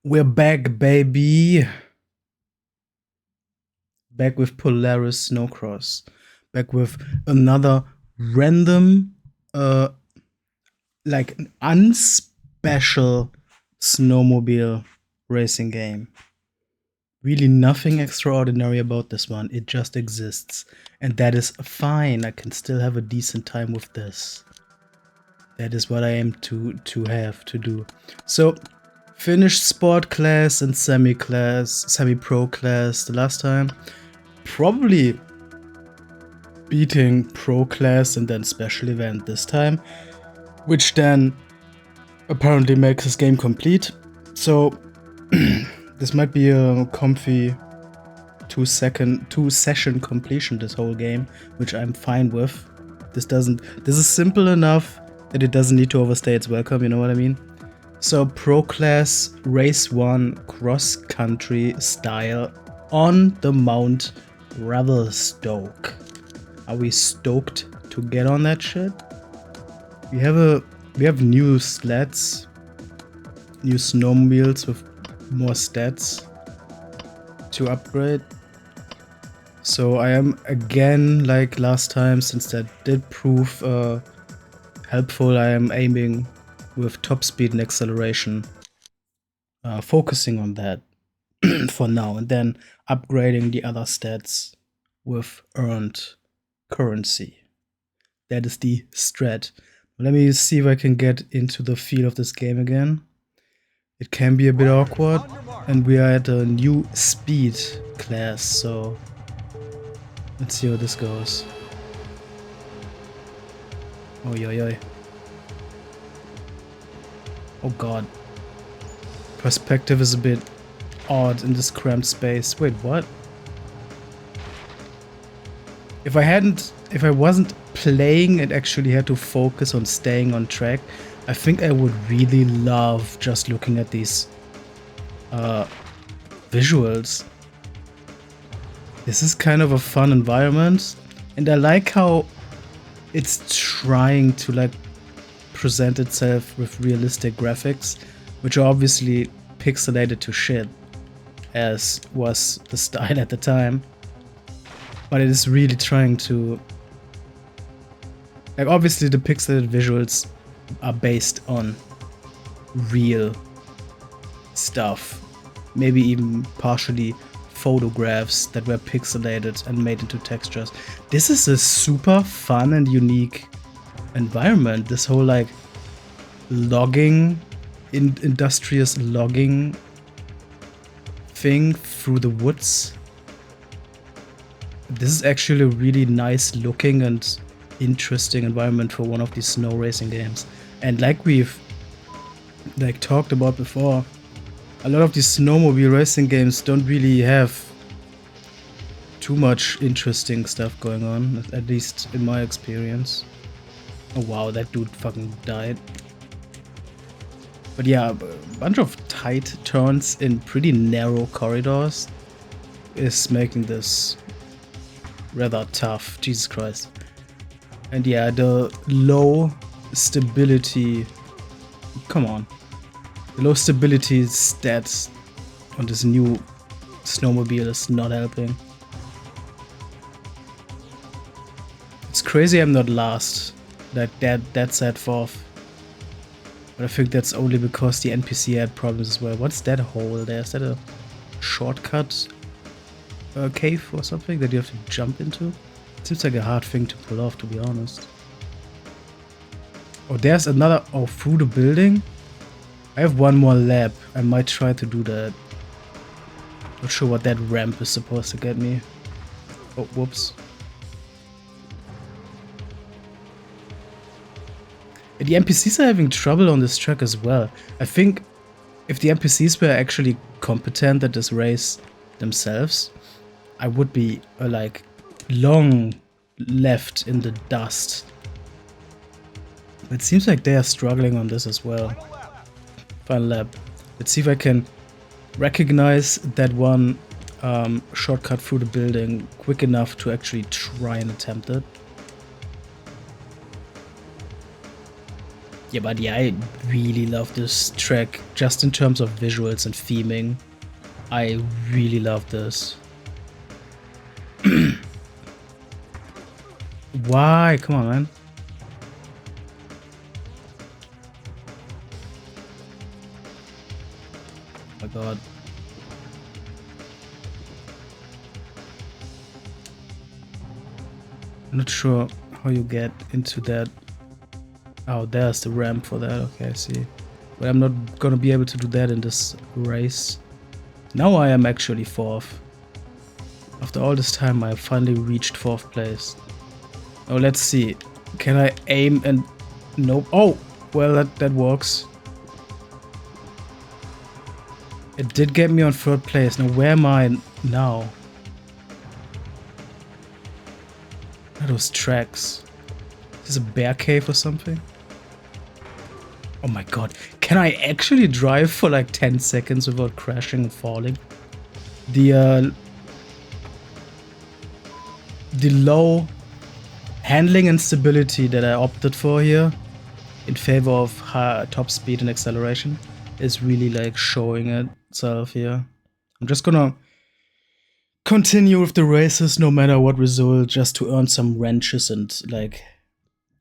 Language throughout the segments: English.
We're back, baby. Back with Polaris SnoCross. Back with another random, like an unspecial snowmobile racing game. Really nothing extraordinary about this one. It just exists. And that is fine. I can still have a decent time with this. That is what I aim to have to do. So, finished sport class and semi-pro class the last time. Probably beating pro class and then special event this time, which then apparently makes this game complete. So this might be a comfy two session completion this whole game, which I'm fine with. This is simple enough that it doesn't need to overstay its welcome, you know what I mean? So pro class race 1 cross country style on the Mount Revelstoke. Are we stoked to get on that shit? We have new sleds, new snowmobiles with more stats to upgrade. So I am again, like last time, since that did prove helpful, I am aiming with top speed and acceleration, focusing on that for now, and then upgrading the other stats with earned currency. That is the strat. Let me see if I can get into the feel of this game again. It can be a bit awkward, and we are at a new speed class, so let's see how this goes. Oh, yoy. Oh god. Perspective is a bit odd in this cramped space. Wait, what? If I wasn't playing and actually had to focus on staying on track, I think I would really love just looking at these visuals. This is kind of a fun environment, and I like how it's trying to like present itself with realistic graphics, which are obviously pixelated to shit, as was the style at the time. But it is really trying to, like, obviously the pixelated visuals are based on real stuff, maybe even partially photographs that were pixelated and made into textures. This is a super fun and unique environment. This whole like logging, industrious logging thing through the woods. This is actually a really nice looking and interesting environment for one of these snow racing games. And like we've like talked about before, a lot of these snowmobile racing games don't really have too much interesting stuff going on, at least in my experience. Oh wow, that dude fucking died. But yeah, a bunch of tight turns in pretty narrow corridors is making this rather tough. Jesus Christ. And yeah, the low stability, come on, the low stability stats on this new snowmobile is not helping. It's crazy I'm not last, like that's at fourth. But I think that's only because the NPC had problems as well. What's that hole there? Is that a shortcut cave or something that you have to jump into? Seems like a hard thing to pull off, to be honest. Oh, there's another. Oh, through the building? I have one more lap. I might try to do that. Not sure what that ramp is supposed to get me. Oh, whoops. The NPCs are having trouble on this track as well. I think if the NPCs were actually competent at this race themselves, I would be like long left in the dust. It seems like they are struggling on this as well. Final lap. Let's see if I can recognize that one shortcut through the building quick enough to actually try and attempt it. Yeah, but yeah, I really love this track, just in terms of visuals and theming. I really love this. Why? Come on, man. Oh my god. I'm not sure how you get into that. Oh, there's the ramp for that. Okay, I see. But I'm not gonna be able to do that in this race. Now I am actually 4th. After all this time, I finally reached 4th place. Oh, let's see. Can I aim and... Nope. Oh! Well, that works. It did get me on 3rd place. Now, where am I now? What are those tracks? Is this a bear cave or something? Oh my god. Can I actually drive for like 10 seconds without crashing and falling? The low handling and stability that I opted for here in favor of high top speed and acceleration is really like showing itself here. I'm just gonna continue with the races no matter what result, just to earn some wrenches and like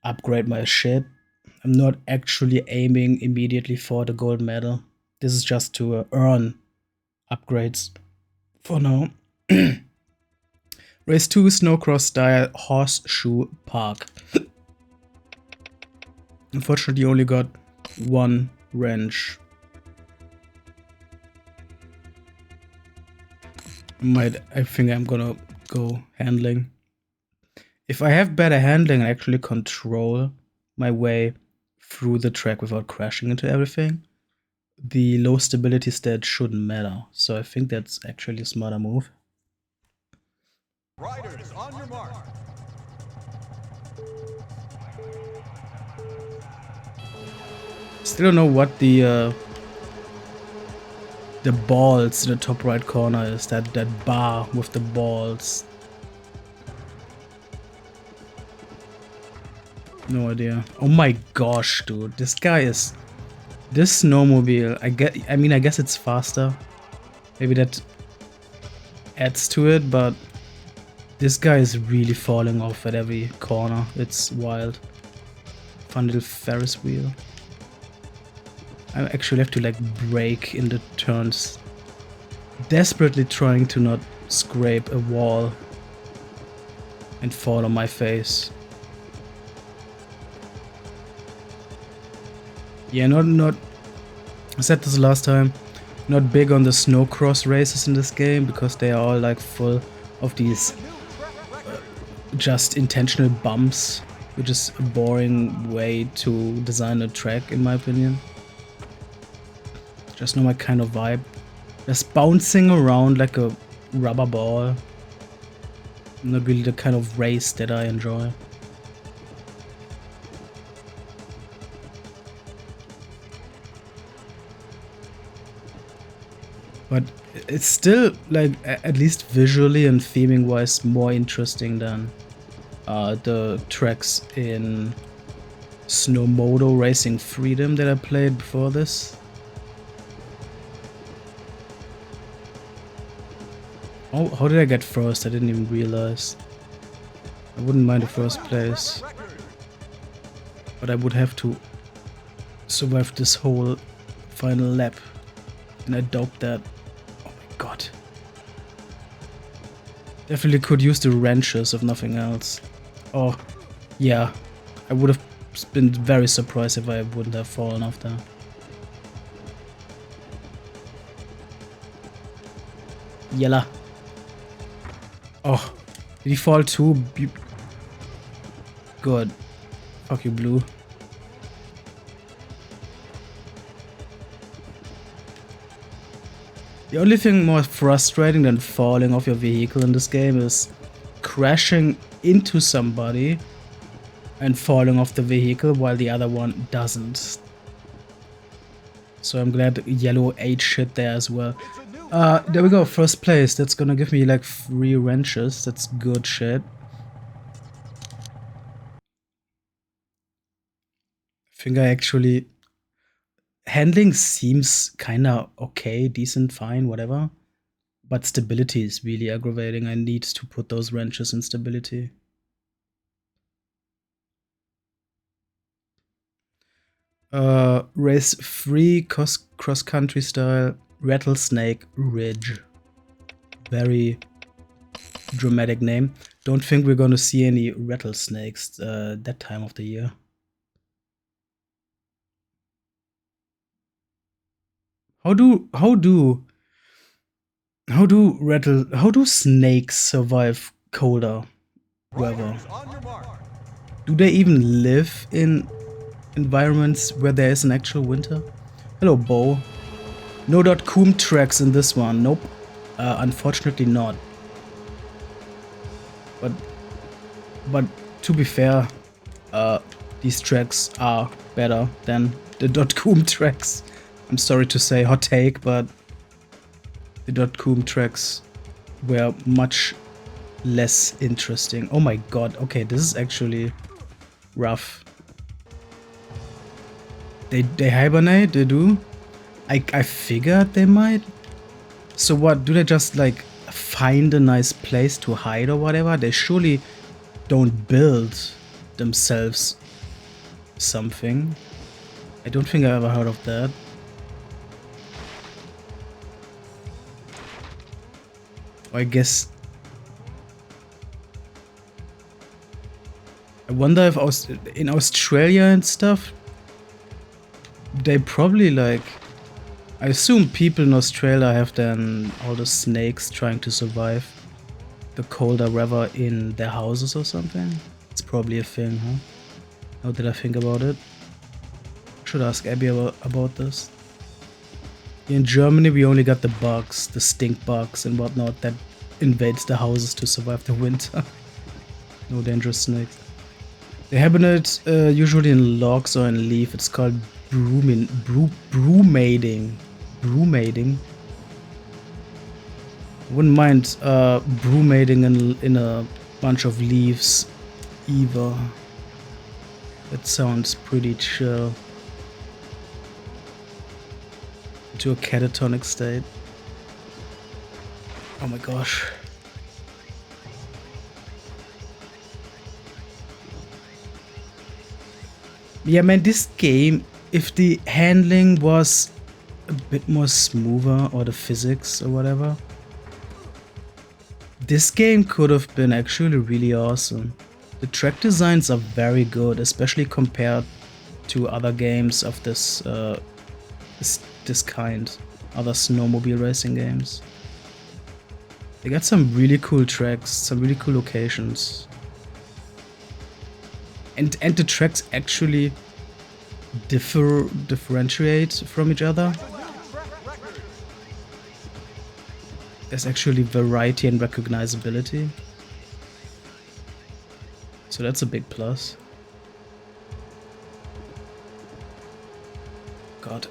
upgrade my shit. I'm not actually aiming immediately for the gold medal. This is just to earn upgrades for now. Race 2, SnoCross style horseshoe park. Unfortunately, only got 1 wrench. I think I'm gonna go handling. If I have better handling and actually control my way through the track without crashing into everything, the low stability stat shouldn't matter. So I think that's actually a smarter move. Riders, on your mark. Still don't know what the balls in the top right corner is. That bar with the balls. No idea. Oh my gosh, dude. This guy is... This snowmobile, I guess it's faster. Maybe that adds to it, but this guy is really falling off at every corner. It's wild. Fun little Ferris wheel. I actually have to like brake in the turns. Desperately trying to not scrape a wall and fall on my face. Yeah, not. I said this last time. Not big on the SnoCross races in this game because they are all like full of these just intentional bumps, which is a boring way to design a track, in my opinion. Just not my kind of vibe. Just bouncing around like a rubber ball. Not really the kind of race that I enjoy. But it's still, like, at least visually and theming wise, more interesting than the tracks in Snowmoto Racing Freedom that I played before this. Oh, how did I get first? I didn't even realize. I wouldn't mind the first place. But I would have to survive this whole final lap. And I doubt that. Oh my god. Definitely could use the wrenches if nothing else. Oh, yeah. I would have been very surprised if I wouldn't have fallen off there. Yella. Oh, did he fall too? Good. Fuck you, Blue. The only thing more frustrating than falling off your vehicle in this game is crashing into somebody and falling off the vehicle while the other one doesn't. So I'm glad yellow ate shit there as well. There we go, first place. That's gonna give me like 3 wrenches. That's good shit. I think I actually handling seems kinda okay, decent, fine, whatever. But stability is really aggravating. I need to put those wrenches in stability. Race 3 cross-country style Rattlesnake Ridge. Very dramatic name. Don't think we're gonna see any rattlesnakes that time of the year. How do snakes survive colder weather? Do they even live in environments where there is an actual winter? Hello, Bo. No .coom tracks in this one. Nope. Unfortunately not. But to be fair, these tracks are better than the .coom tracks. I'm sorry to say, hot take, but the .coom tracks were much less interesting. Oh my god, okay, this is actually rough. They hibernate, they do? I figured they might. So what, do they just like find a nice place to hide or whatever? They surely don't build themselves something. I don't think I ever heard of that. I guess I wonder if in Australia and stuff, they probably like, I assume people in Australia have then all the snakes trying to survive the colder weather in their houses or something. It's probably a thing, huh? How did I think about it? Should ask Abby about this. Here in Germany, we only got the bugs, the stink bugs and whatnot that invades the houses to survive the winter. No dangerous snakes. They hibernate usually in logs or in leaf. It's called brumating. Brumating. I wouldn't mind brumating in a bunch of leaves either. That sounds pretty chill. To a catatonic state. Oh my gosh. Yeah, man, this game, if the handling was a bit more smoother, or the physics or whatever, this game could have been actually really awesome. The track designs are very good, especially compared to other games of this kind, other snowmobile racing games. They got some really cool tracks, some really cool locations. And the tracks actually differentiate from each other. There's actually variety and recognizability. So that's a big plus. God.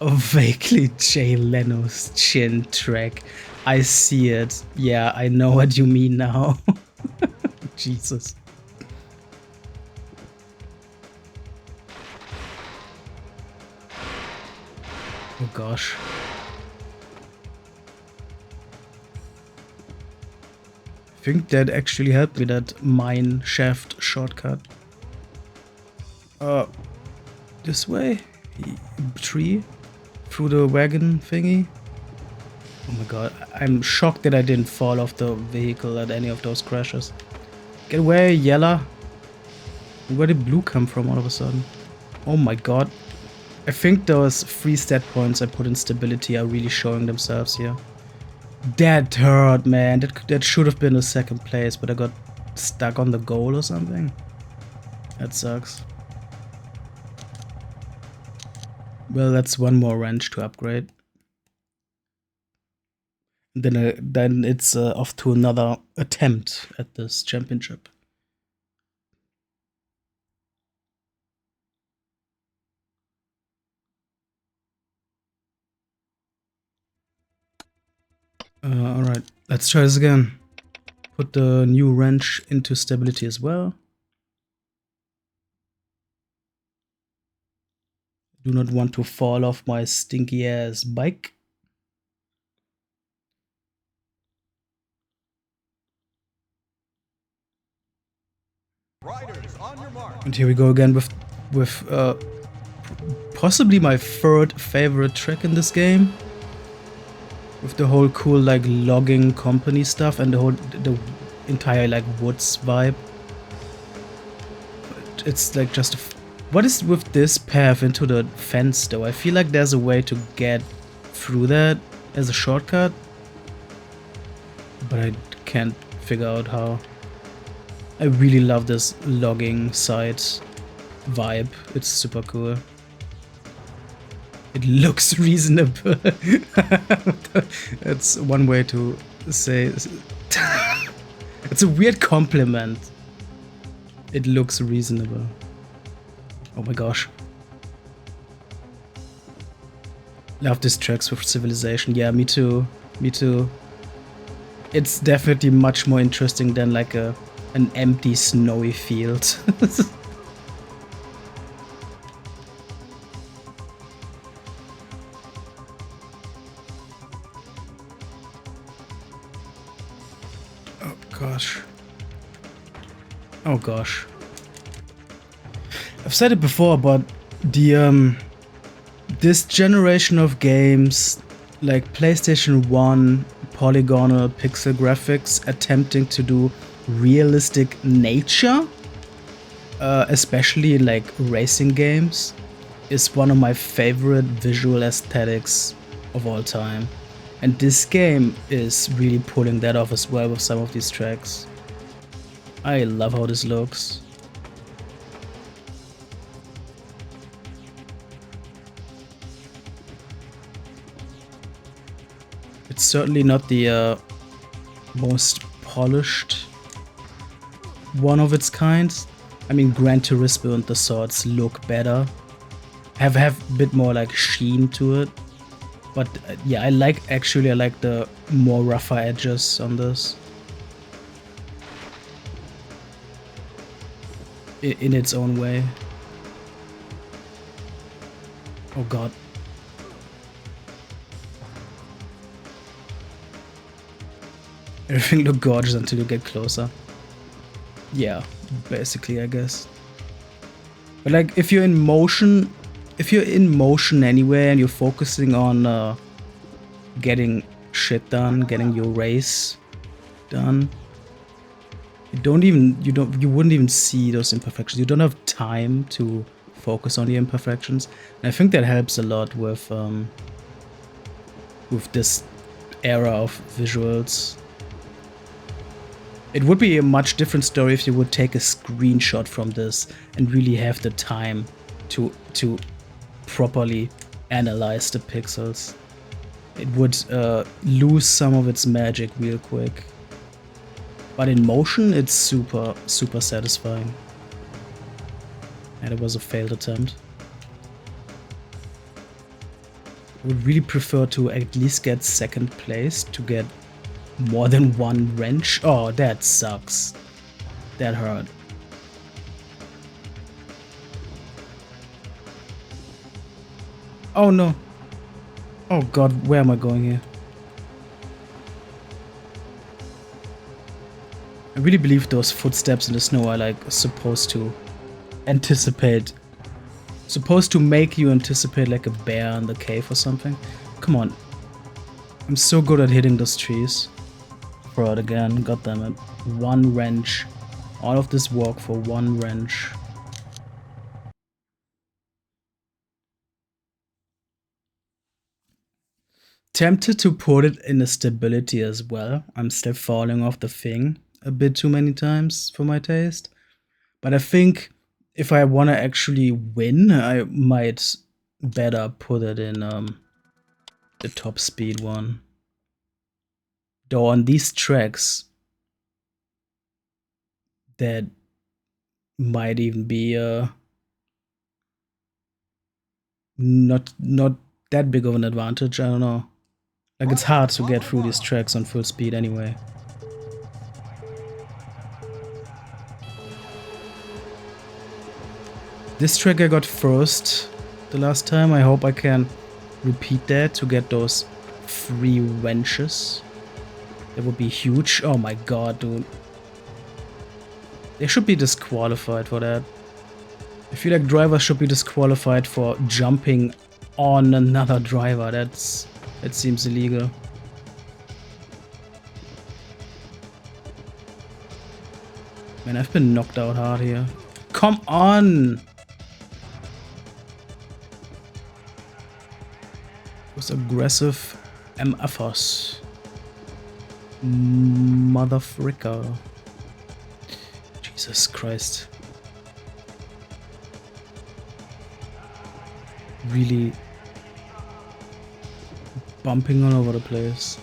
A vaguely Jay Leno's chin track. I see it. Yeah, I know what you mean now. Jesus. Oh gosh. I think that actually helped with that mine shaft shortcut. This way? Tree? Through the wagon thingy? Oh my god, I'm shocked that I didn't fall off the vehicle at any of those crashes. Get away, Yella! Where did blue come from all of a sudden? Oh my god. I think those 3 stat points I put in stability are really showing themselves here. That hurt, man. That should have been a second place, but I got stuck on the goal or something. That sucks. Well, that's one more wrench to upgrade. Then it's off to another attempt at this championship. Alright, let's try this again. Put the new wrench into stability as well. Do not want to fall off my stinky ass bike. And here we go again with possibly my third favorite track in this game. With the whole cool like logging company stuff and the entire like woods vibe. It's like just what is with this path into the fence though? I feel like there's a way to get through that as a shortcut, but I can't figure out how. I really love this logging site vibe. It's super cool. It looks reasonable. That's one way to say. It's a weird compliment. It looks reasonable. Oh my gosh. Love these tracks with Civilization. Yeah, me too. Me too. It's definitely much more interesting than like an empty snowy field. Oh gosh. Oh gosh. I've said it before, but the this generation of games, like PlayStation 1 polygonal pixel graphics attempting to do realistic nature, especially like racing games, is one of my favorite visual aesthetics of all time. And this game is really pulling that off as well with some of these tracks. I love how this looks. It's certainly not the most polished one of its kind. I mean, Gran Turismo and the sorts look better, have a bit more like sheen to it. But yeah, I like the more rougher edges on this. In its own way. Oh god. Everything look gorgeous until you get closer. Yeah, basically, I guess. But like, if you're in motion anyway, and you're focusing on getting shit done, getting your race done, you wouldn't even see those imperfections. You don't have time to focus on the imperfections. And I think that helps a lot with this era of visuals. It would be a much different story if you would take a screenshot from this and really have the time to properly analyze the pixels. It would lose some of its magic real quick. But in motion, it's super satisfying. And it was a failed attempt. I would really prefer to at least get second place to get more than one wrench. Oh, that sucks. That hurt. Oh no. Oh god, where am I going here? I really believe those footsteps in the snow are like supposed to make you anticipate like a bear in the cave or something. Come on. I'm so good at hitting those trees. Throw it again, goddammit. One wrench. All of this work for one wrench. Tempted to put it in a stability as well. I'm still falling off the thing a bit too many times for my taste. But I think if I want to actually win, I might better put it in the top speed one. Though on these tracks, that might even be not that big of an advantage. I don't know. Like, it's hard to get through these tracks on full speed anyway. This track I got first the last time. I hope I can repeat that to get those free wrenches. That would be huge. Oh my god, dude. They should be disqualified for that. I feel like drivers should be disqualified for jumping on another driver. That seems illegal. Man, I've been knocked out hard here. Come on! Those aggressive MFers. Motherfricker. Jesus Christ. Really bumping all over the place.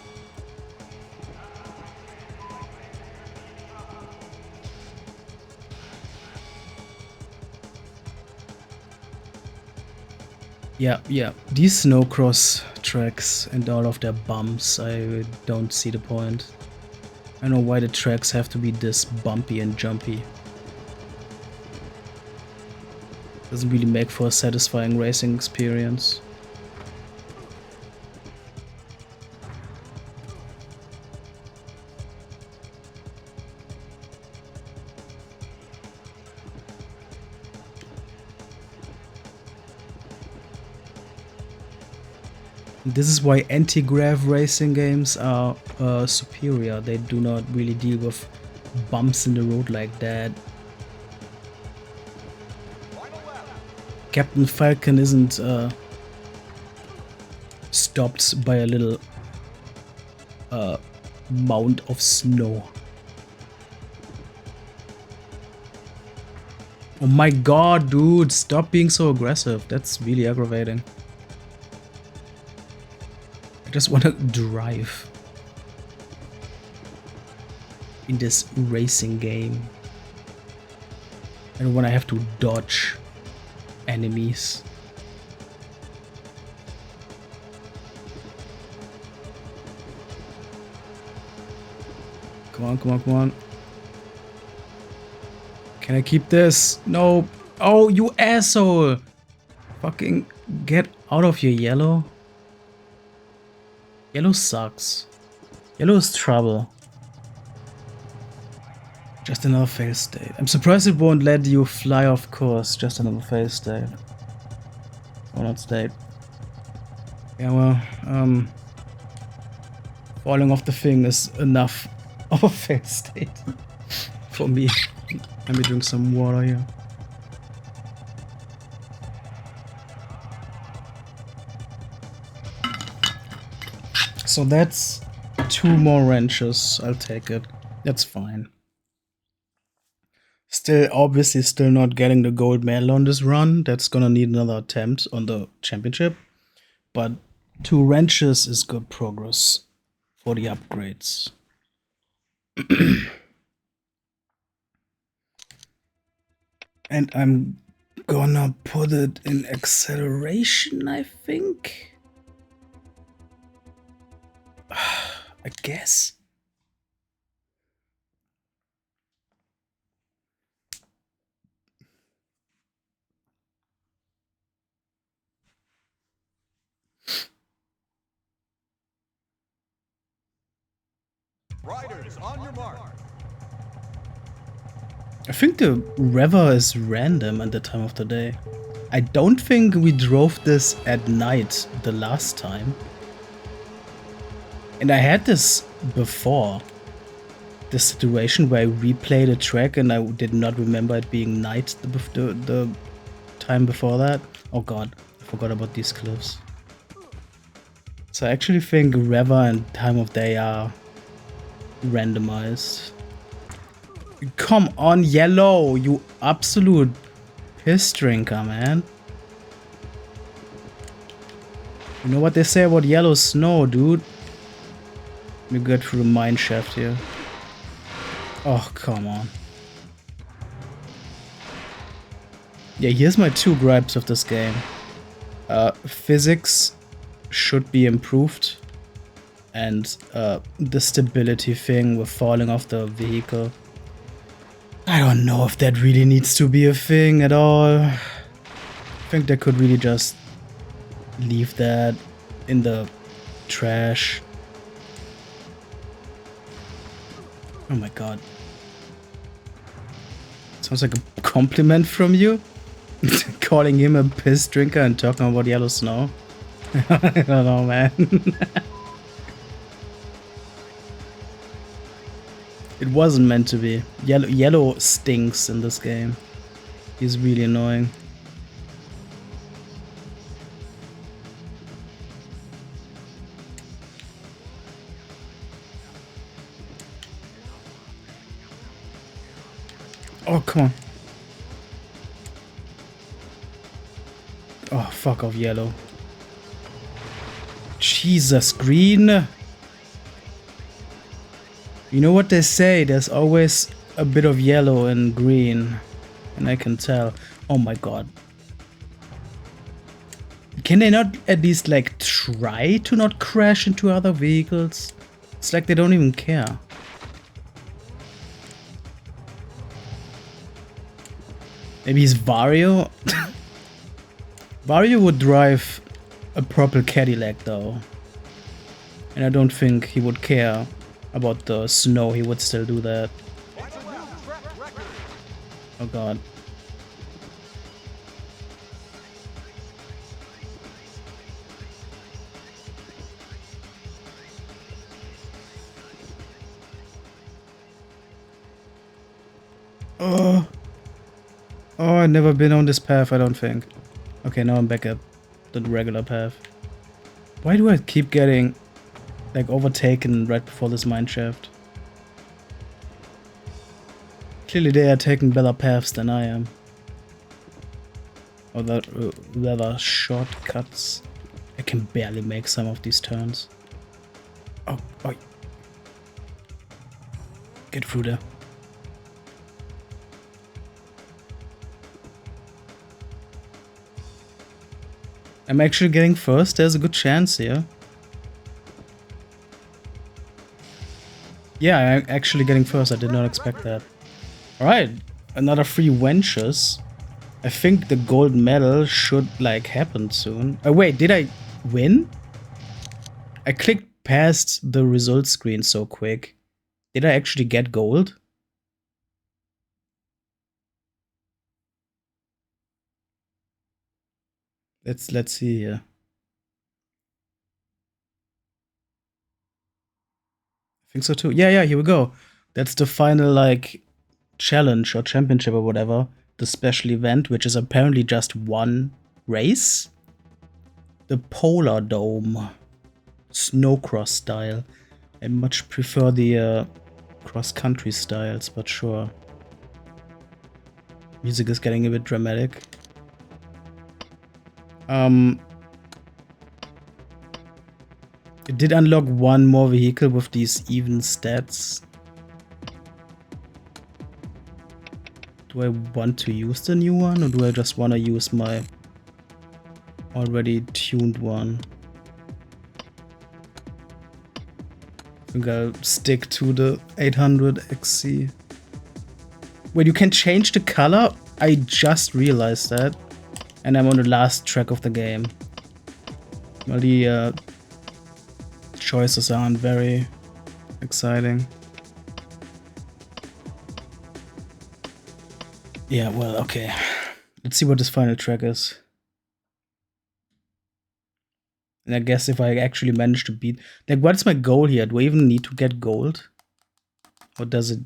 Yeah. These SnoCross tracks and all of their bumps, I don't see the point. I don't know why the tracks have to be this bumpy and jumpy. Doesn't really make for a satisfying racing experience. This is why anti-grav racing games are superior. They do not really deal with bumps in the road like that. Captain Falcon isn't stopped by a little mound of snow. Oh my god, dude, stop being so aggressive. That's really aggravating. I just want to drive in this racing game. I don't want to have to dodge enemies. Come on. Can I keep this? No. Oh, you asshole. Fucking get out of your yellow. Yellow sucks. Yellow is trouble. Just another fail state. I'm surprised it won't let you fly off course. Just another fail state. Or not state. Yeah, well, falling off the thing is enough of a fail state for me. Let me drink some water here. So that's 2 more wrenches. I'll take it. That's fine. Still, obviously, still not getting the gold medal on this run. That's gonna need another attempt on the championship. But 2 wrenches is good progress for the upgrades. And I'm gonna put it in acceleration, I think. I guess. Riders, on your mark. I think the rever is random at the time of the day. I don't think we drove this at night the last time. And I had this before. This situation where I replayed a track and I did not remember it being night the time before that. Oh god, I forgot about these cliffs. So I actually think rever and time of day are randomized. Come on, yellow, you absolute piss drinker, man. You know what they say about yellow snow, dude? Let me go through the mine shaft here. Oh, come on. Yeah, here's my 2 gripes of this game. Physics should be improved. And the stability thing with falling off the vehicle. I don't know if that really needs to be a thing at all. think they could really just leave that in the trash. Oh my god. Sounds like a compliment from you? Calling him a piss drinker and talking about yellow snow? I don't know, man. It wasn't meant to be. Yellow stinks in this game. He's really annoying. Oh, come on. Oh, fuck off, yellow. Jesus, green. You know what they say, there's always a bit of yellow in green. And I can tell. Oh my god. Can they not at least like try to not crash into other vehicles? It's like they don't even care. Maybe he's Vario? Vario would drive a proper Cadillac though. And I don't think he would care about the snow, he would still do that. Oh god. Oh. Oh, I've never been on this path, I don't think. Okay, now I'm back at the regular path. Why do I keep getting like overtaken right before this mineshaft? Clearly they are taking better paths than I am. Or the rather shortcuts. I can barely make some of these turns. Oh, oh. Get through there. I'm actually getting first, there's a good chance here. Yeah, I'm actually getting first, I did not expect that. Alright, another 3 wenches. I think the gold medal should like happen soon. Oh wait, did I win? I clicked past the result screen so quick. Did I actually get gold? Let's see here. I think so too. Yeah, here we go. That's the final like challenge or championship or whatever. The special event, which is apparently just one race. The Polar Dome. SnoCross style. I much prefer the cross-country styles, but sure. Music is getting a bit dramatic. It did unlock one more vehicle with these even stats. Do I want to use the new one, or do I just want to use my already tuned one? I think I'll stick to the 800 XC. Wait, you can change the color? I just realized that. And I'm on the last track of the game. Well, the choices aren't very exciting. Yeah, well, okay. Let's see what this final track is. And I guess if I actually manage to beat... Like, what's my goal here? Do I even need to get gold? Or does it...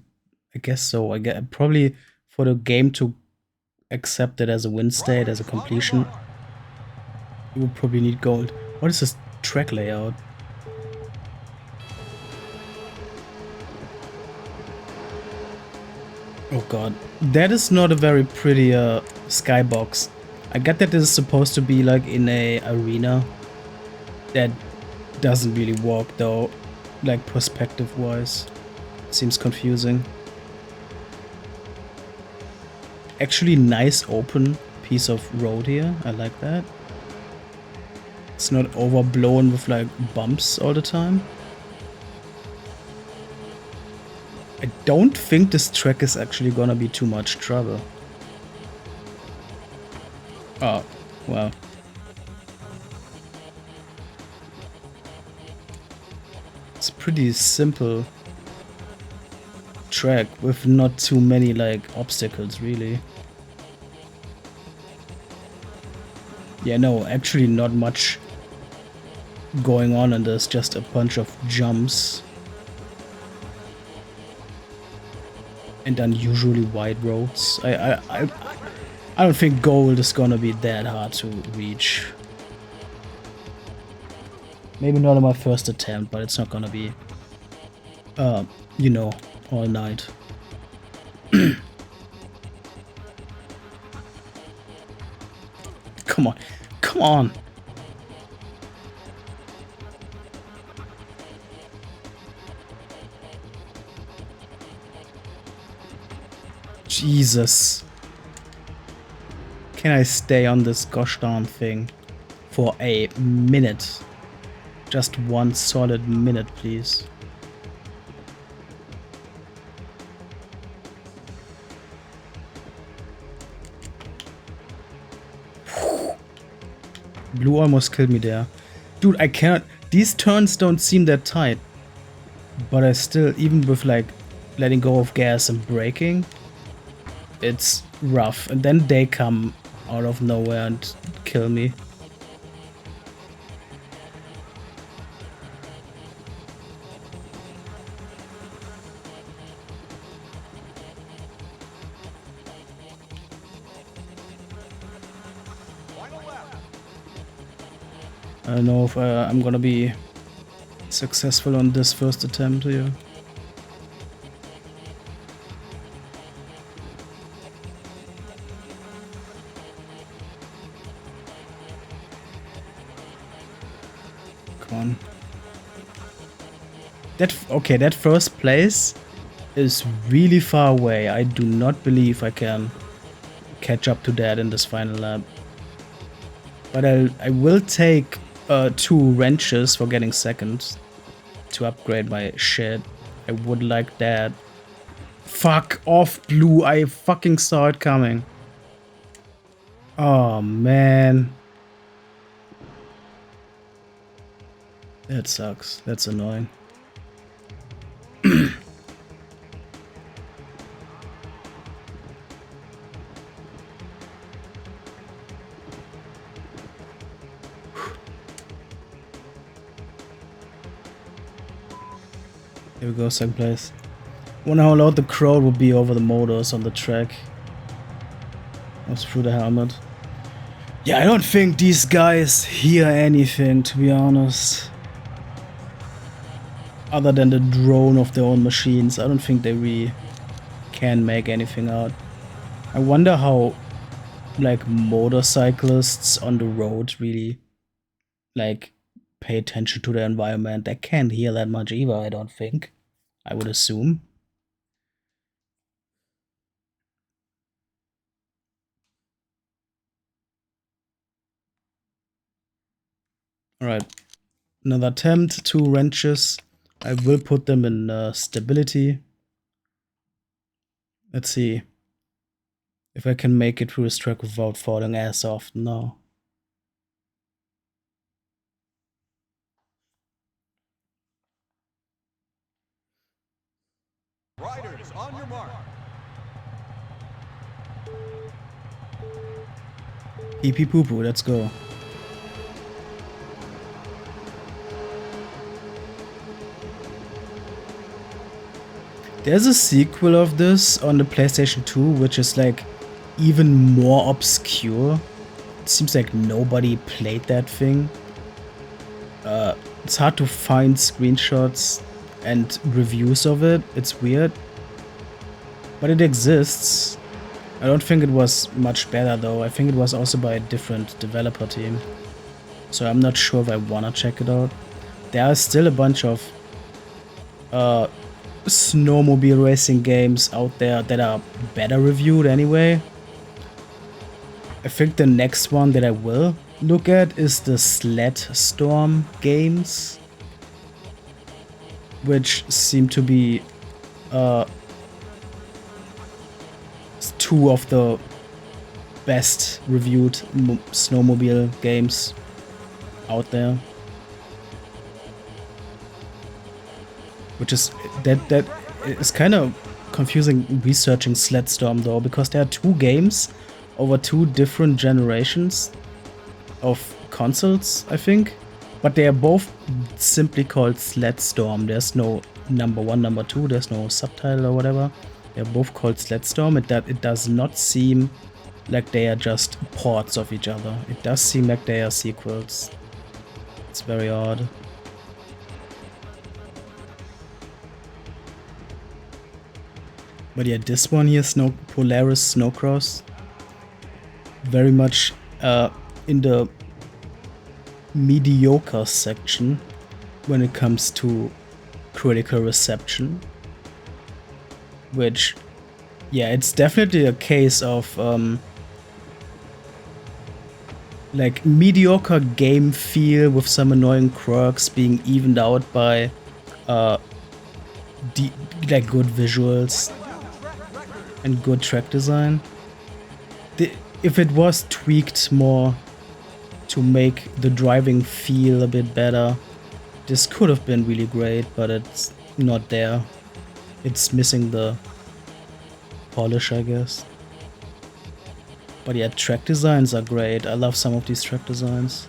I guess so. I get probably for the game to accept it as a win state, as a completion, you would probably need gold. What is this track layout? Oh god. That is not a very pretty skybox. I get that this is supposed to be like in a arena. That doesn't really work though, like perspective wise. Seems confusing. Actually nice open piece of road here, I like that. It's not overblown with like bumps all the time. I don't think this track is actually gonna be too much trouble. Oh, Wow. It's a pretty simple track with not too many like obstacles really. Yeah, no, actually not much going on in this, just a bunch of jumps. And unusually wide roads. I don't think gold is gonna be that hard to reach. Maybe not on my first attempt, but it's not gonna be, you know, all night. Come on. Come on! Jesus. Can I stay on this gosh darn thing for a minute? Just one solid minute, please. Blue almost killed me there. Dude, I cannot... These turns don't seem that tight. But I still, even with like letting go of gas and braking, it's rough. And then they come out of nowhere and kill me. I don't know if I'm gonna be successful on this first attempt here. Come on. Okay, that first place is really far away. I do not believe I can catch up to that in this final lap. But I will take 2 wrenches for getting second to upgrade my shit. I would like that. Fuck off, Blue. I fucking saw it coming. Oh, man. That sucks. That's annoying. Here we go, second place. Wonder how loud the crowd would be over the motors on the track. That's through the helmet. Yeah, I don't think these guys hear anything, to be honest. Other than the drone of their own machines. I don't think they really can make anything out. I wonder how, like, motorcyclists on the road really, like, pay attention to the environment. They can't hear that much either, I don't think. I would assume. Alright. Another attempt, 2 wrenches. I will put them in stability. Let's see if I can make it through this track without falling ass off. No. Riders, on your mark. Pee pee poo poo, let's go. There's a sequel of this on the PlayStation 2, which is like even more obscure. It seems like nobody played that thing. It's hard to find screenshots and reviews of it. It's weird. But it exists. I don't think it was much better though. I think it was also by a different developer team. So I'm not sure if I wanna check it out. There are still a bunch of snowmobile racing games out there that are better reviewed anyway. I think the next one that I will look at is the Sled Storm games, which seem to be 2 of the best reviewed snowmobile games out there. Which is that is kind of confusing researching Sledstorm though, because there are 2 games over 2 different generations of consoles, I think. But they are both simply called Sledstorm. There's no number 1, number 2, there's no subtitle or whatever. They're both called Sledstorm. It does not seem like they are just ports of each other. It does seem like they are sequels. It's very odd. But yeah, this one here, Polaris SnoCross, very much in the mediocre section when it comes to critical reception. Which, yeah, it's definitely a case of like mediocre game feel with some annoying quirks being evened out by like good visuals and good track design. If it was tweaked more to make the driving feel a bit better, this could have been really great, but it's not there. It's missing the polish, I guess. But yeah, track designs are great. I love some of these track designs.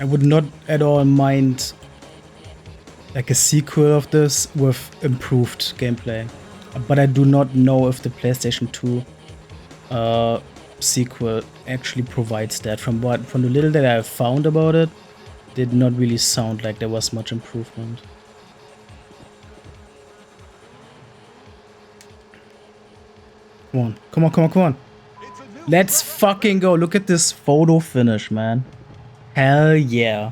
I would not at all mind like a sequel of this with improved gameplay. But I do not know if the PlayStation 2 sequel actually provides that. From the little that I found about it, did not really sound like there was much improvement. Come on, come on, come on, come on. Let's fucking go. Look at this photo finish, man. Hell yeah.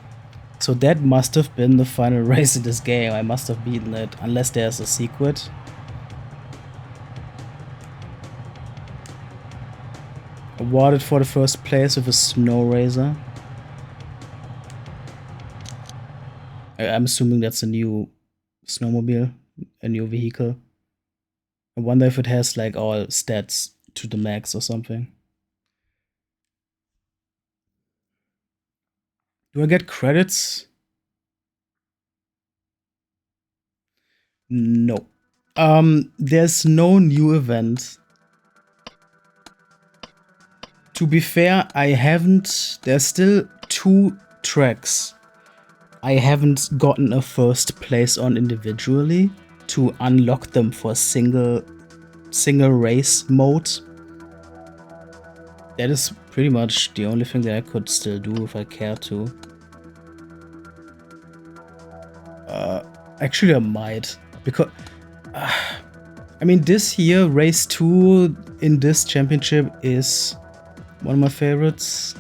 So that must have been the final race in this game. I must have beaten it, unless there's a secret. Awarded for the first place with a snow razor. I'm assuming that's a new snowmobile, a new vehicle. I wonder if it has like all stats to the max or something. Do I get credits? No. There's no new event. To be fair, there's still 2 tracks I haven't gotten a first place on individually to unlock them for single race mode. That is pretty much the only thing that I could still do if I care to. Actually I might, because I mean, this here, race 2 in this championship is one of my favorites,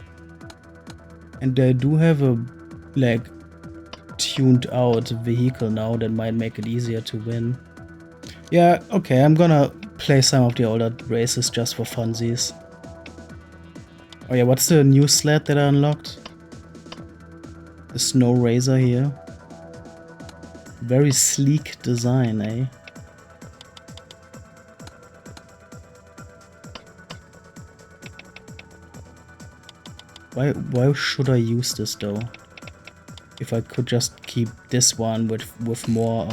and I do have a like tuned out vehicle now that might make it easier to win. Yeah, okay, I'm gonna play some of the older races just for funsies. Oh yeah, what's the new sled that I unlocked? The Snow Razor here. Very sleek design, eh? Why should I use this though? If I could just keep this one with more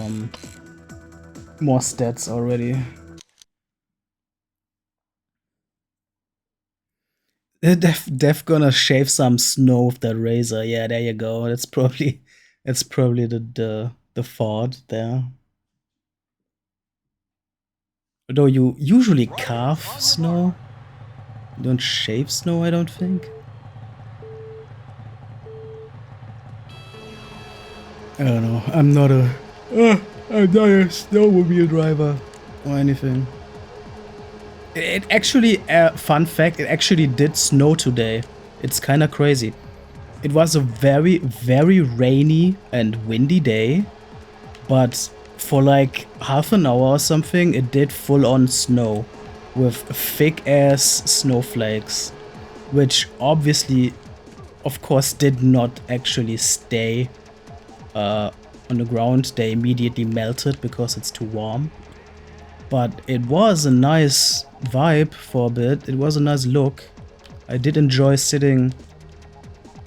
stats already. Def gonna shave some snow with that razor. Yeah, there you go. That's probably the thought there. Although you usually carve snow, you don't shave snow, I don't think. I don't know. I'm not a snowmobile driver or anything. It actually, fun fact, it actually did snow today. It's kind of crazy. It was a very, very rainy and windy day, but for like half an hour or something, it did full on snow with thick ass snowflakes, which obviously of course, did not actually stay on the ground. They immediately melted because it's too warm. But it was a nice vibe for a bit. It was a nice look. I did enjoy sitting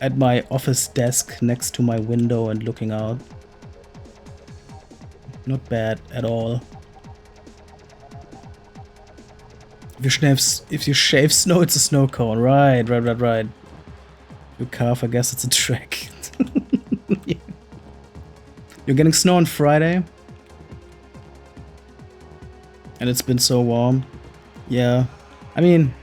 at my office desk next to my window and looking out. Not bad at all. If you shave snow, it's a snow cone. Right. You carve, I guess it's a track. Yeah. You're getting snow on Friday? And it's been so warm. Yeah. I mean...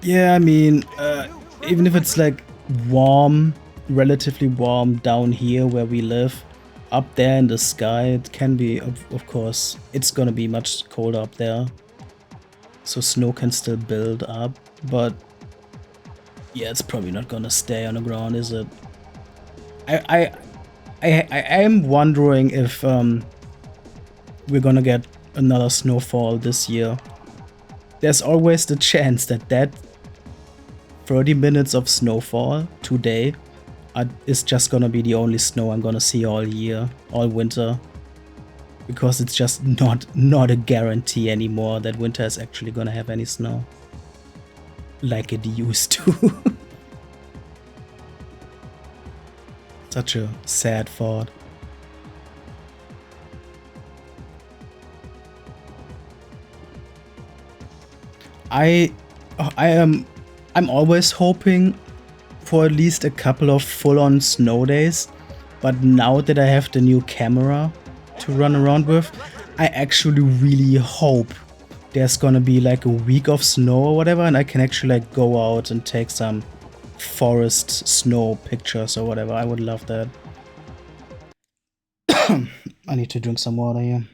Yeah, even if it's like warm, relatively warm down here where we live, up there in the sky, it can be, of course, it's gonna be much colder up there. So snow can still build up, but yeah, it's probably not gonna stay on the ground, is it? I am wondering if we're gonna get another snowfall this year. There's always the chance that 30 minutes of snowfall today is just gonna be the only snow I'm gonna see all year, all winter. Because it's just not a guarantee anymore that winter is actually gonna have any snow. Like it used to. Such a sad thought. I'm always hoping for at least a couple of full-on snow days, but now that I have the new camera to run around with, I actually really hope there's gonna be like a week of snow or whatever, and I can actually like go out and take some forest snow pictures or whatever. I would love that. I need to drink some water here.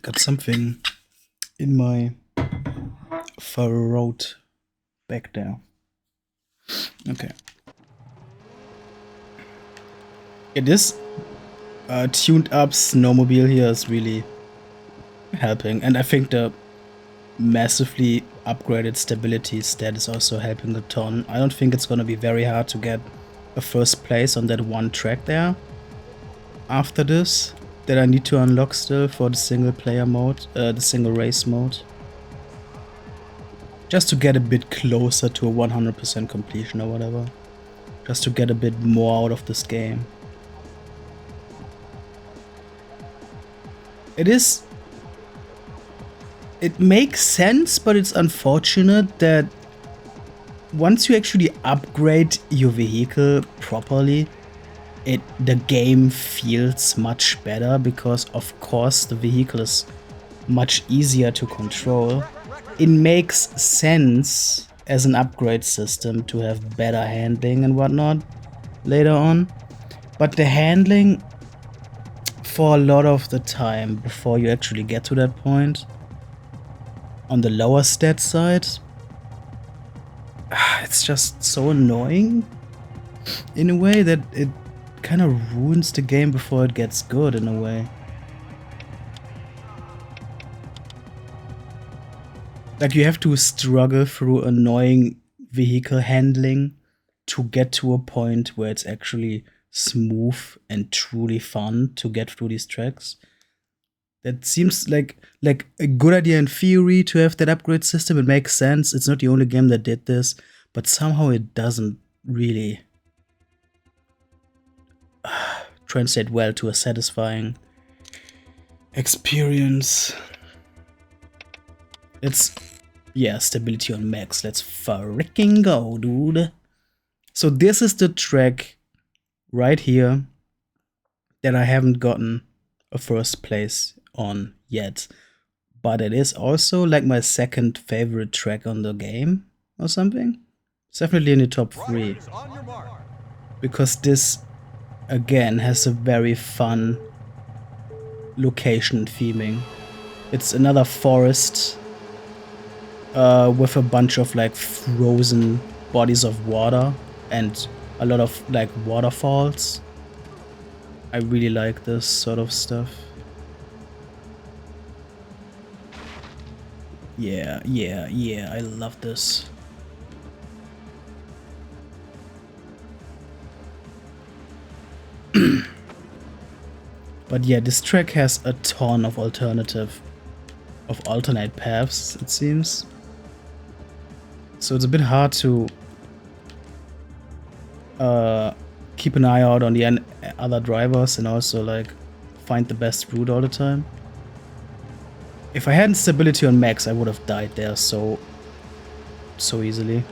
Got something in my throat back there. Okay. It is tuned up snowmobile here is really helping, and I think the massively upgraded stability stat is also helping a ton. I don't think it's gonna be very hard to get a first place on that one track there after this that I need to unlock still for the single player mode, the single race mode. Just to get a bit closer to a 100% completion or whatever. Just to get a bit more out of this game. It makes sense, but it's unfortunate that once you actually upgrade your vehicle properly, the game feels much better because of course the vehicle is much easier to control. It makes sense as an upgrade system to have better handling and whatnot later on, but the handling for a lot of the time before you actually get to that point on the lower stat side, it's just so annoying in a way that it kind of ruins the game before it gets good in a way. Like you have to struggle through annoying vehicle handling to get to a point where it's actually smooth and truly fun to get through these tracks. That seems like a good idea in theory to have that upgrade system. It makes sense. It's not the only game that did this, but somehow it doesn't really translate well to a satisfying experience. Yeah, stability on max. Let's freaking go, dude. So this is the track right here that I haven't gotten a first place on yet. But it is also like my second favorite track on the game or something. It's definitely in the top 3. Because this, again, has a very fun location theming. It's another forest with a bunch of like frozen bodies of water and a lot of like waterfalls. I really like this sort of stuff. Yeah, I love this. But yeah, this track has a ton of alternate paths, it seems. So it's a bit hard to keep an eye out on the other drivers and also like find the best route all the time. If I had stability on max, I would have died there so easily.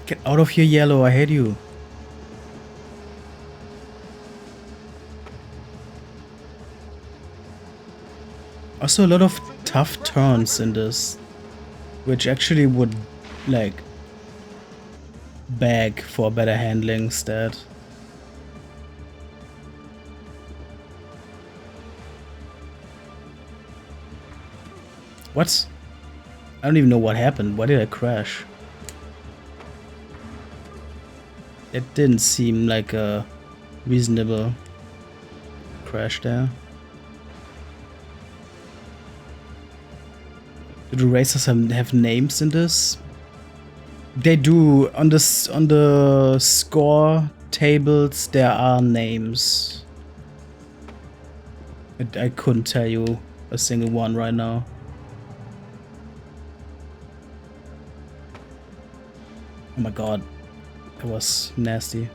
Get out of here, yellow, I hate you. Also a lot of tough turns in this, which actually would like beg for better handling instead. What? I don't even know what happened. Why did I crash? It didn't seem like a reasonable crash there. Do the racers have names in this? They do. On the score tables there are names. I couldn't tell you a single one right now. Oh my god, that was nasty.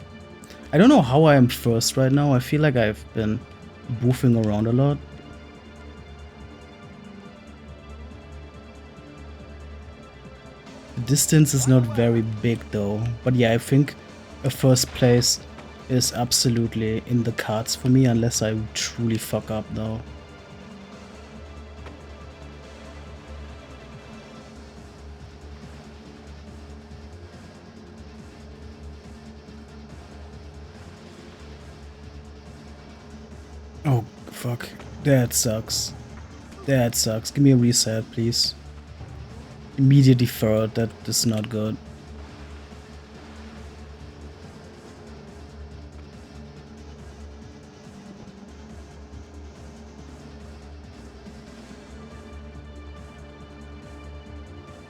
I don't know how I am first right now. I feel like I've been boofing around a lot. The distance is not very big though, but yeah, I think a first place is absolutely in the cards for me unless I truly fuck up though. Oh, fuck. That sucks. That sucks. Give me a reset, please. Immediate deferred. That is not good.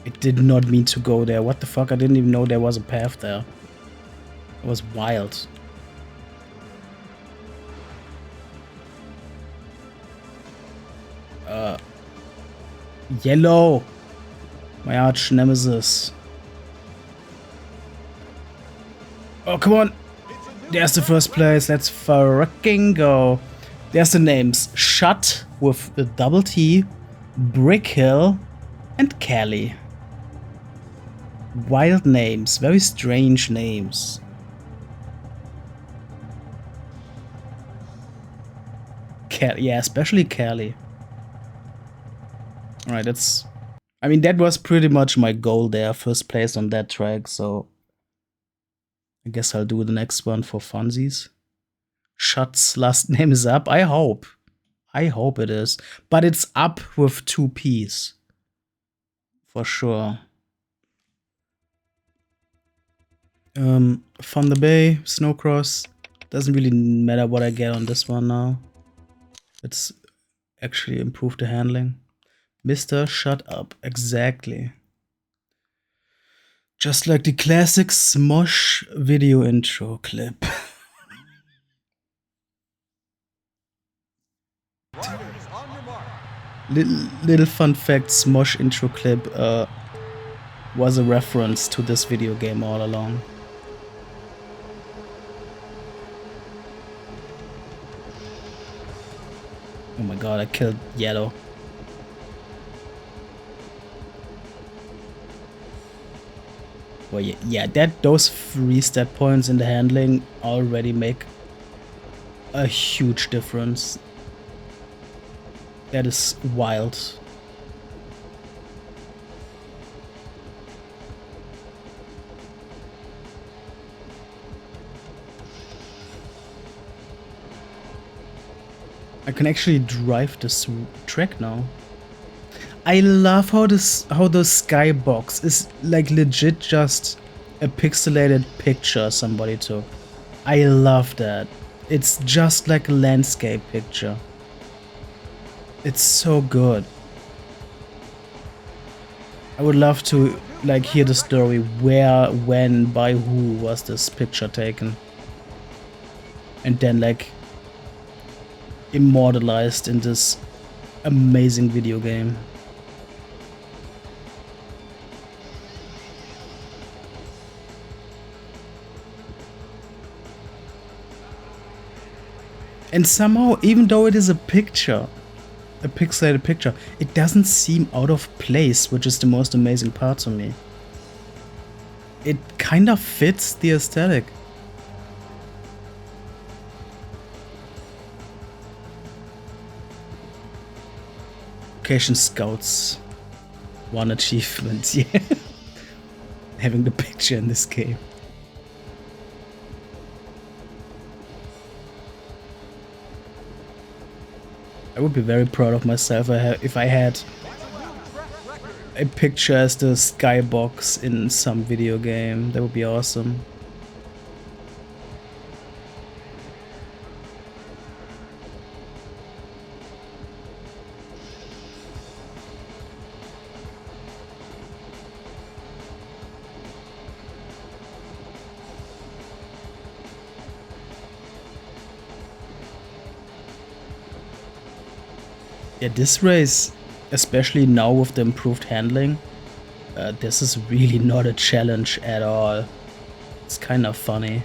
It did not mean to go there. What the fuck? I didn't even know there was a path there. It was wild. Yellow! My arch nemesis. Oh, come on! There's the first place. Let's fucking go. There's the names. Shutt with a double T, Brick Hill, and Kelly. Wild names. Very strange names. Yeah, especially Kelly. Alright, that's... I mean, that was pretty much my goal there. First place on that track, so... I guess I'll do the next one for funsies. Shutt's last name is up. I hope. I hope it is. But it's up with 2 P's. For sure. From the Bay, SnoCross. Doesn't really matter what I get on this one now. It's actually improved the handling. Mr. Shut Up. Exactly. Just like the classic Smosh video intro clip. Little fun fact, Smosh intro clip was a reference to this video game all along. Oh my god, I killed yellow. Well, yeah, those 3 stat points in the handling already make a huge difference. That is wild. I can actually drive this track now. I love how the skybox is like legit just a pixelated picture somebody took. I love that. It's just like a landscape picture. It's so good. I would love to like hear the story. Where, when, by who was this picture taken? And then like immortalized in this amazing video game. And somehow, even though it is a picture, a pixelated picture, it doesn't seem out of place, which is the most amazing part to me. It kind of fits the aesthetic. Location Scouts. One achievement, yeah. Having the picture in this game. I would be very proud of myself if I had a picture as the skybox in some video game. That would be awesome. Yeah, this race, especially now with the improved handling, this is really not a challenge at all. It's kind of funny.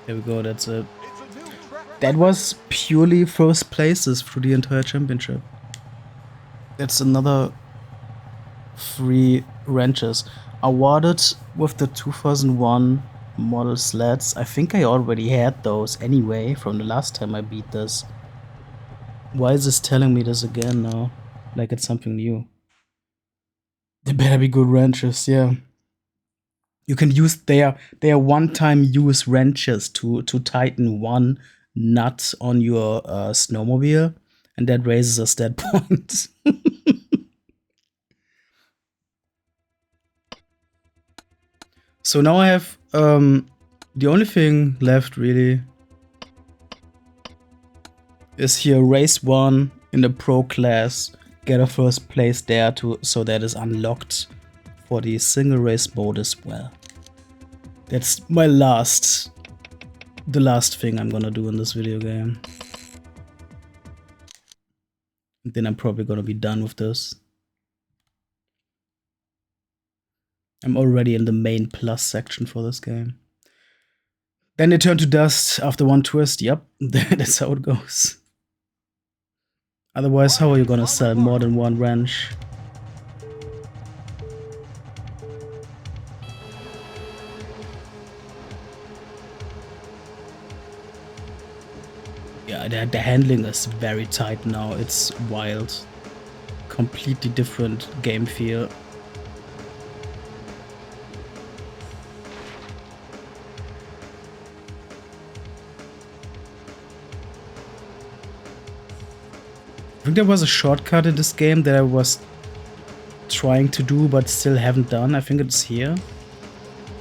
There we go, that's it. That was purely first places through the entire championship. That's another 3 wrenches. Awarded with the 2001 model sleds. I think I already had those anyway from the last time I beat this. Why is this telling me this again now? Like it's something new. They better be good wrenches, yeah. You can use their one-time use wrenches to tighten one nut on your snowmobile, and that raises a stat point. So now I have the only thing left really is here race 1 in the pro class, get a first place there so that is unlocked for the single race mode as well. That's my the last thing I'm gonna do in this video game. Then I'm probably gonna be done with this. I'm already in the main plus section for this game. Then they turn to dust after one twist. Yep, that's how it goes. Otherwise, how are you gonna sell more than one wrench? Yeah, the handling is very tight now. It's wild. Completely different game feel. I think there was a shortcut in this game that I was trying to do but still haven't done. I think it's here.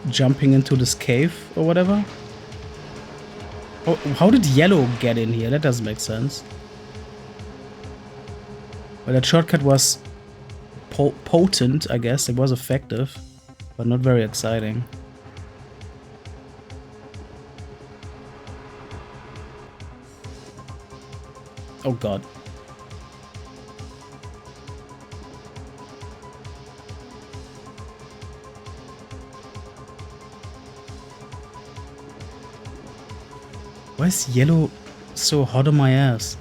Jumping into this cave or whatever. Oh, how did yellow get in here? That doesn't make sense. Well, that shortcut was potent, I guess. It was effective, but not very exciting. Oh god. Why is yellow so hot on my ass?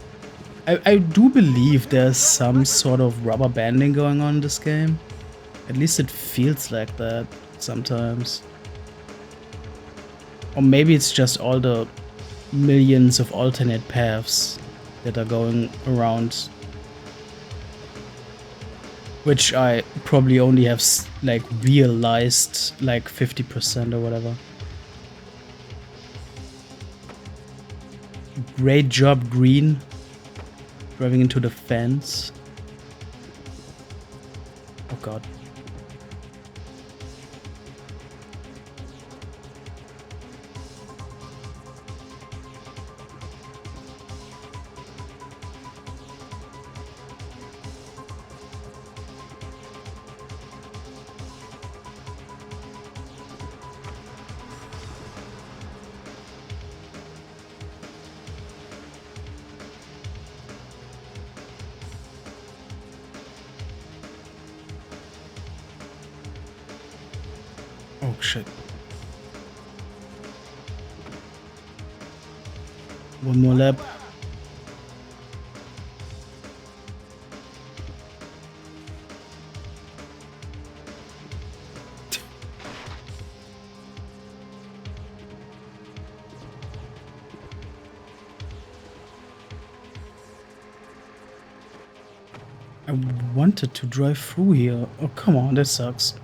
I do believe there's some sort of rubber banding going on in this game. At least it feels like that sometimes. Or maybe it's just all the millions of alternate paths that are going around. Which I probably only have like realized like 50% or whatever. Great job, Green. Driving into the fence. Oh god. Oh shit. One more lap. I wanted to drive through here. Oh, come on, that sucks.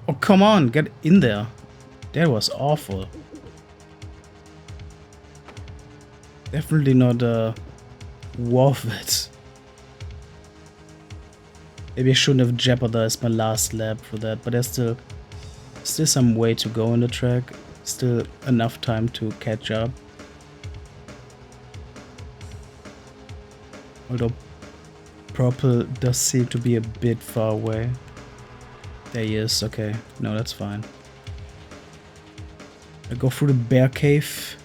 Oh, come on, get in there. That was awful. Definitely not worth it. Maybe I shouldn't have jeopardized my last lap for that, but there's still some way to go on the track. Still enough time to catch up. Although Purple does seem to be a bit far away. There he is, okay. No, that's fine. I go through the bear cave.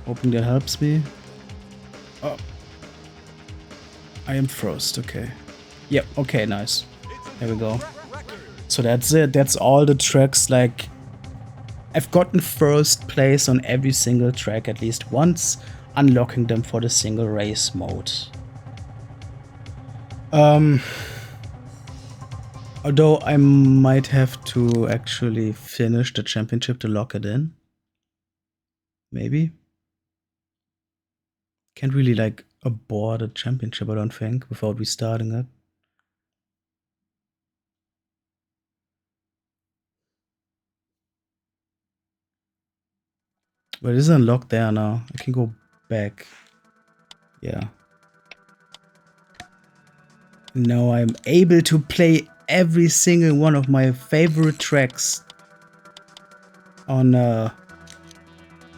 Hoping that helps me. Oh. I am first, okay. Yep, okay, nice. There we go. So that's it. That's all the tracks. Like, I've gotten first place on every single track at least once, unlocking them for the single race mode. Although I might have to actually finish the championship to lock it in. Maybe. Can't really like abort a championship, I don't think, without restarting it. But it is unlocked there now. I can go back. Yeah. Now I'm able to play every single one of my favorite tracks on a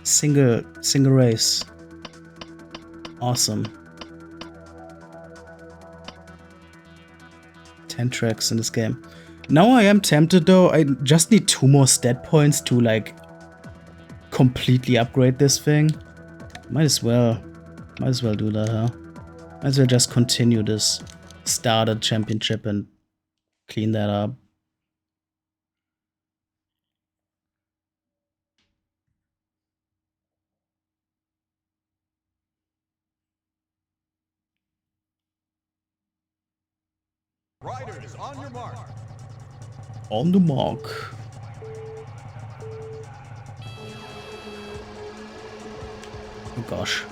single race. Awesome. 10 tracks in this game. Now I am tempted though. I just need 2 more stat points to like completely upgrade this thing. Might as well do that, huh? Might as well just continue this started championship and clean that up. Riders, on your mark. On the mark. Oh gosh.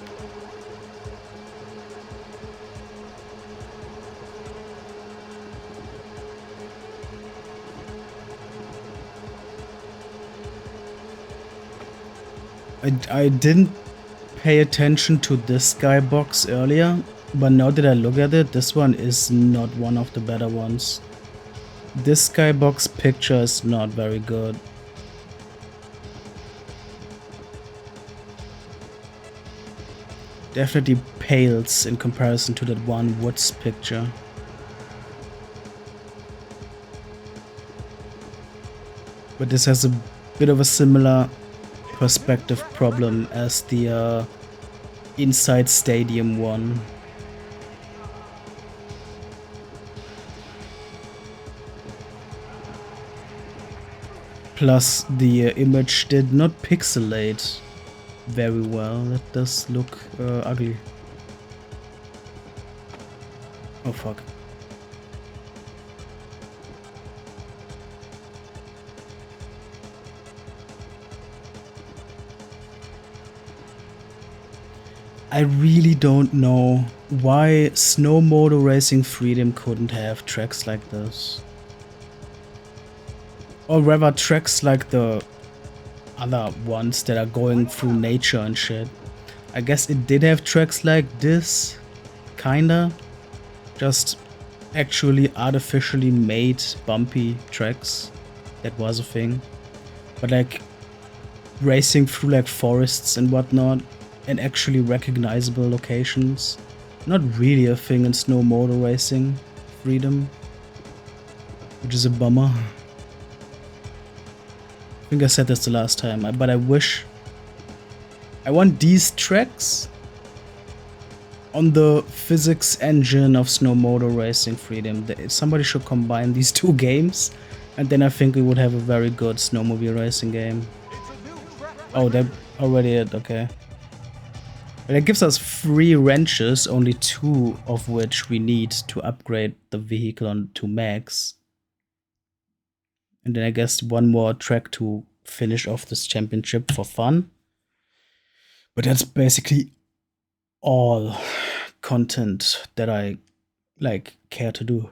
I didn't pay attention to this skybox earlier, but now that I look at it, this one is not one of the better ones. This skybox picture is not very good. Definitely pales in comparison to that one woods picture. But this has a bit of a similar perspective problem as the inside stadium one. Plus the image did not pixelate very well. That does look ugly. Oh fuck. I really don't know why Snow Motor Racing Freedom couldn't have tracks like this. Or rather tracks like the other ones that are going through nature and shit. I guess it did have tracks like this, kinda. Just actually artificially made bumpy tracks. That was a thing. But like racing through like forests and whatnot and actually recognizable locations. Not really a thing in Snow Motor Racing Freedom, which is a bummer. I think I said this the last time, but I wish I want these tracks on the physics engine of Snow Motor Racing Freedom. Somebody should combine these two games, and then I think we would have a very good snowmobile racing game. Oh, that already it, okay. But it gives us 3 wrenches, only 2 of which we need to upgrade the vehicle on to max. And then I guess 1 more track to finish off this championship for fun. But that's basically all content that I like care to do.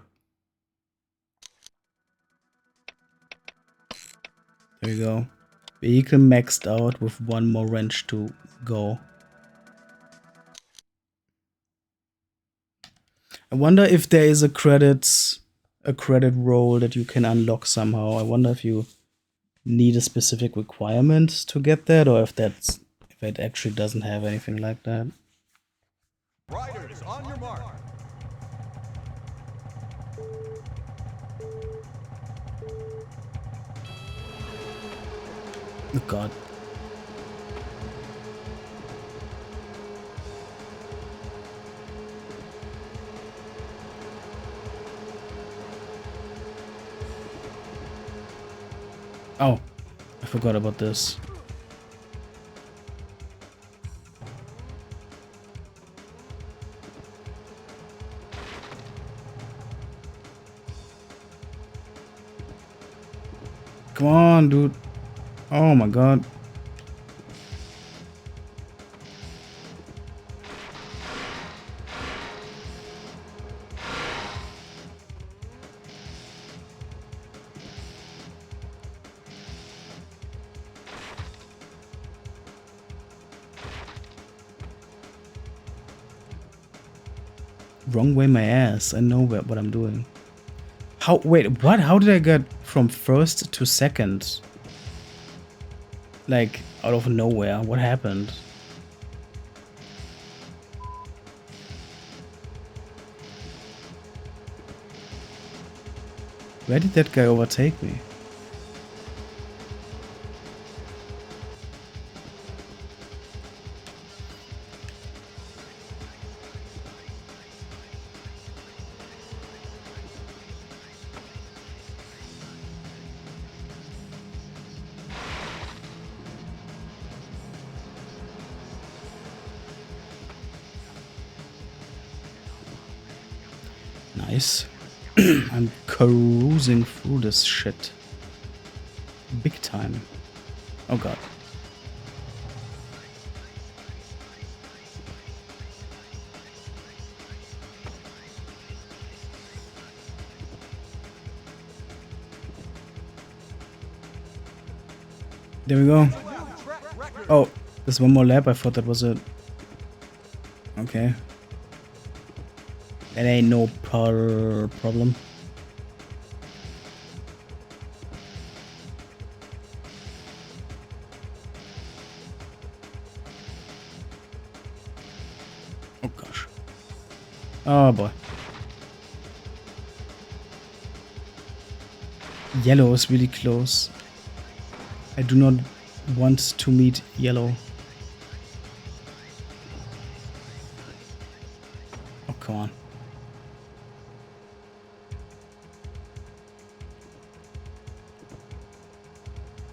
There we go. Vehicle maxed out with 1 more wrench to go. I wonder if there is a credit role that you can unlock somehow. I wonder if you need a specific requirement to get that, or if it actually doesn't have anything like that. Riders, on your mark. Oh god. Oh, I forgot about this. Come on, dude. Oh my god. Wrong way my ass. I know what I'm doing. How? Wait, what? How did I get from first to second? Like, out of nowhere. What happened? Where did that guy overtake me? Nice. I'm cruising through this shit. Big time. Oh god. There we go. Oh, there's 1 more lap. I thought that was it. Okay. That ain't no problem. Oh gosh. Oh boy. Yellow is really close. I do not want to meet yellow. Oh, come on.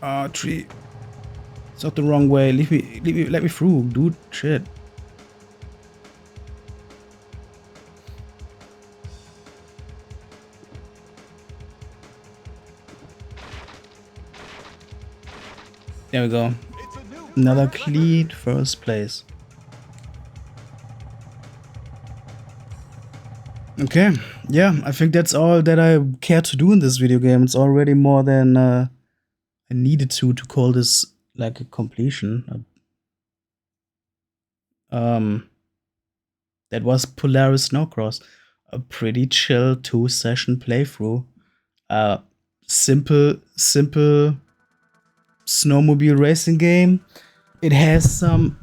Ah, tree. It's not the wrong way. Let me through, dude. Shit. There we go. Another clean first place. Okay, yeah, I think that's all that I care to do in this video game. It's already more than I needed to call this like a completion. That was Polaris SnoCross, a pretty chill 2-session playthrough. Simple snowmobile racing game. It has some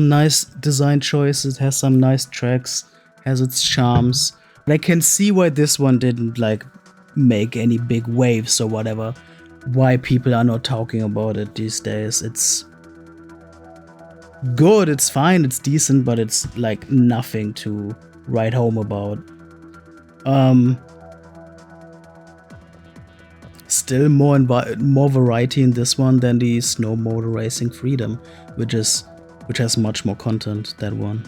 nice design choices, it has some nice tracks, has its charms. But I can see why this one didn't like make any big waves or whatever. Why people are not talking about it these days. It's good, it's fine, it's decent, but it's like nothing to write home about. Still more variety in this one than the Snow Motor Racing Freedom, which has much more content, that one.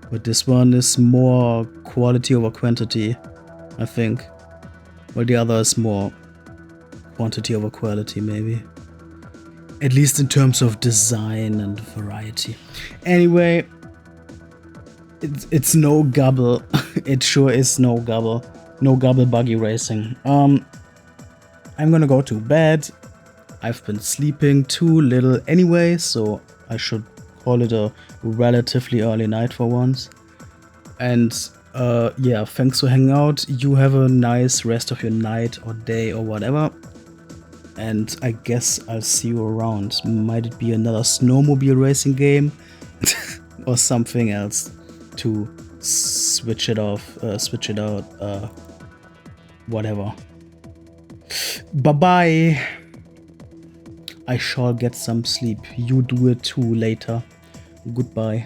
But this one is more quality over quantity, I think. While the other is more quantity over quality, maybe. At least in terms of design and variety. Anyway, it's no gobble. It sure is no gobble. No gobble buggy racing. I'm gonna go to bed. I've been sleeping too little anyway, so I should call it a relatively early night for once. And yeah, thanks for hanging out. You have a nice rest of your night or day or whatever. And I guess I'll see you around. Might it be another snowmobile racing game or something else to switch it out, whatever. Bye-bye. I shall get some sleep. You do it too later. Goodbye.